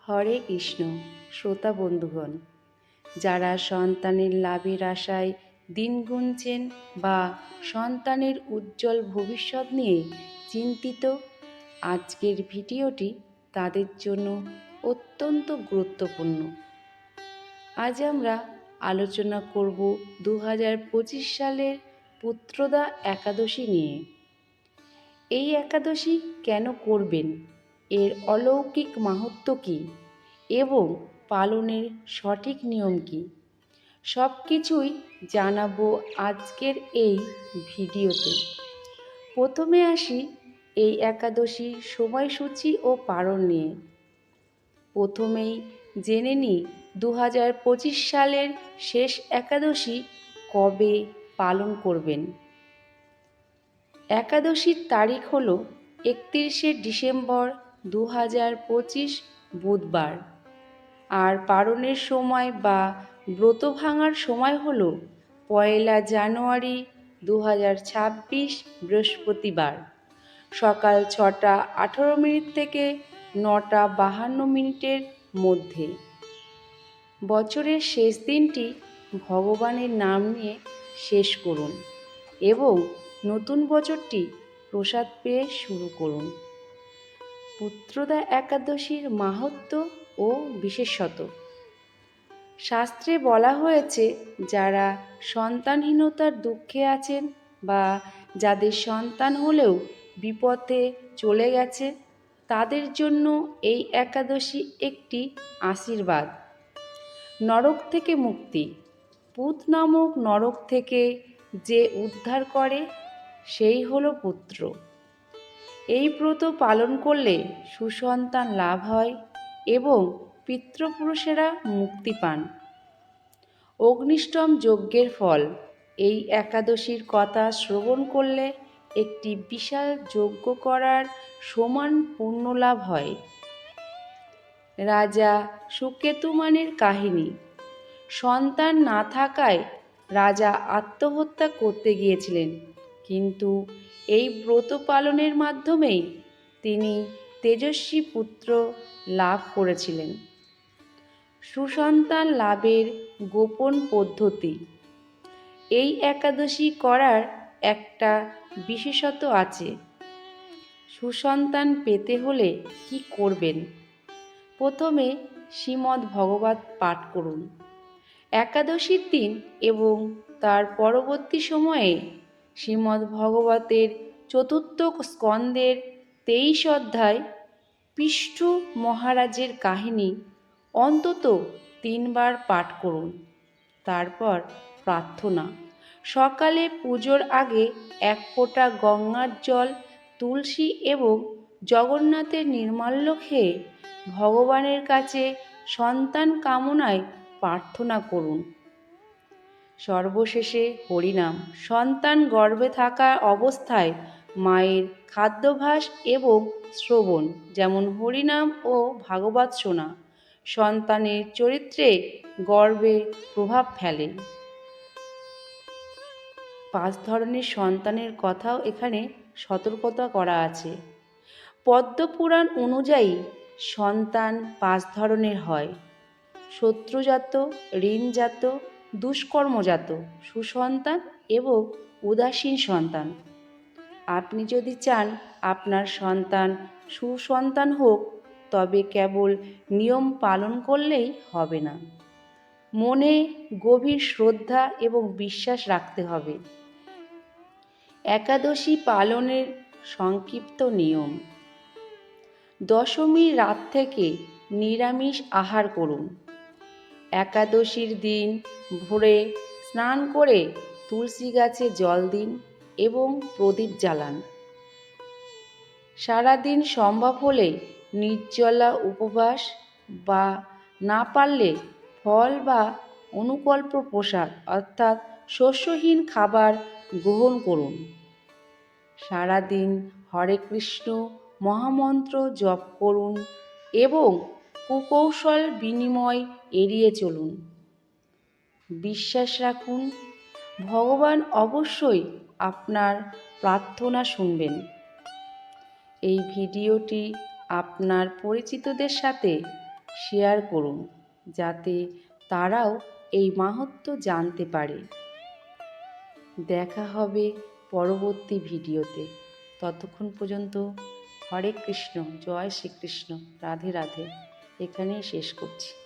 হরে কৃষ্ণ। শ্রোতা বন্ধুগণ, যারা সন্তানের লাভের আশায় দিন গুনছেন বা সন্তানের উজ্জ্বল ভবিষ্যৎ নিয়ে চিন্তিত, আজকের ভিডিওটি তাদের জন্য অত্যন্ত গুরুত্বপূর্ণ। আজ আমরা আলোচনা করব 2025 সালের পুত্রদা একাদশী নিয়ে। এই একাদশী কেন করবেন, এর অলৌকিক মাহাত্ম্য কী এবং পালনের সঠিক নিয়ম কী, সব কিছুই জানাবো আজকের এই ভিডিওতে। প্রথমে আসি এই একাদশীর সময়সূচি ও পালন নিয়ে। প্রথমেই জেনে নিই 2025 সালের শেষ একাদশী কবে পালন করবেন। একাদশীর তারিখ হল 31শে ডিসেম্বর 2025 বুধবার, আর পালনের সময় বা ব্রত ভাঙার সময় হল 1 জানুয়ারি 2026 বৃহস্পতিবার সকাল 6টা 18 মিনিট থেকে 9টা 52 মিনিটের মধ্যে। বছরের শেষ দিনটি ভগবানের নাম নিয়ে শেষ করুন এবং নতুন বছরটি প্রসাদ পেয়ে শুরু করুন। পুত্রদা একাদশীর মাহাত্ম্য ও বিশেষত্ব। শাস্ত্রে বলা হয়েছে, যারা সন্তানহীনতার দুঃখে আছেন বা যাদের সন্তান হলেও বিপথে চলে গেছে, তাদের জন্য এই একাদশী একটি আশীর্বাদ। নরক থেকে মুক্তি। পুত নামক নরক থেকে যে উদ্ধার করে সেই হলো পুত্র। এই ব্রত পালন করলে সুসন্তান লাভ হয় এবং পিতৃপুরুষেরা মুক্তি পান। অগ্নিষ্টম যজ্ঞের ফল। এই একাদশীর কথা শ্রবণ করলে একটি বিশাল যজ্ঞ করার সমান পুণ্য লাভ হয়। রাজা সুকেতুমানের কাহিনী। সন্তান না থাকায় রাজা আত্মহত্যা করতে গিয়েছিলেন, কিন্তু এই ব্রত পালনের মাধ্যমেই তিনি তেজস্বী পুত্র লাভ করেছিলেন। সুসন্তান লাভের গোপন পদ্ধতি। এই একাদশী করার একটা বিশেষত্ব আছে। সুসন্তান পেতে হলে কি করবেন? প্রথমে শ্রীমদ্ ভাগবত পাঠ করুন। একাদশীর দিন এবং তার পরবর্তী সময়ে শ্রীমদ্ ভাগবতের 4th স্কন্দের 23 অধ্যায় পৃষ্ঠু মহারাজের কাহিনী অন্তত 3 বার পাঠ করুন। তারপর প্রার্থনা। সকালে পুজোর আগে 1 ফোঁটা গঙ্গার জল, তুলসী এবং জগন্নাথের নির্মাল্য খেয়ে ভগবানের কাছে সন্তান কামনায় প্রার্থনা করুন। সর্বশেষে হরিনাম। সন্তান গর্ভে থাকা অবস্থায় মায়ের খাদ্যাভ্যাস এবং শ্রবণ, যেমন হরিনাম ও ভাগবত শোনা, সন্তানের চরিত্রে গর্বে প্রভাব ফেলে। 5 ধরনের সন্তানের কথাও এখানে সতর্কতা করা আছে। পদ্মপুরাণ অনুযায়ী সন্তান 5 ধরনের হয়: শত্রুজাত, ঋণজাত, দুষ্কর্মজাত, সুসন্তান এবং উদাসীন সন্তান। আপনি যদি চান আপনার সন্তান সুসন্তান হোক, তবে কেবল নিয়ম পালন করলেই হবে না, মনে গভীর শ্রদ্ধা এবং বিশ্বাস রাখতে হবে। একাদশী পালনের সংক্ষিপ্ত নিয়ম। দশমীর রাত থেকে নিরামিষ আহার করুন। একাদশীর দিন ভোরে স্নান করে তুলসী গাছে জল দিন এবং প্রদীপ জ্বালান। সারাদিন সম্ভব হলে নির্জলা উপবাস বা না পারলে ফল বা অনুকল্প প্রসাদ অর্থাৎ শস্যহীন খাবার গ্রহণ করুন। সারাদিন হরে কৃষ্ণ মহামন্ত্র জপ করুন এবং কুকৌশল বিনিময় এড়িয়ে চলুন। বিশ্বাস রাখুন, ভগবান অবশ্যই আপনার প্রার্থনা শুনবেন। এই ভিডিওটি আপনার পরিচিতদের সাথে শেয়ার করুন, যাতে তারাও এই মাহাত্ম্য জানতে পারে। দেখা হবে পরবর্তী ভিডিওতে। ততক্ষণ পর্যন্ত হরে কৃষ্ণ, জয় শ্রীকৃষ্ণ, রাধে রাধে, এখানেই শেষ করছি।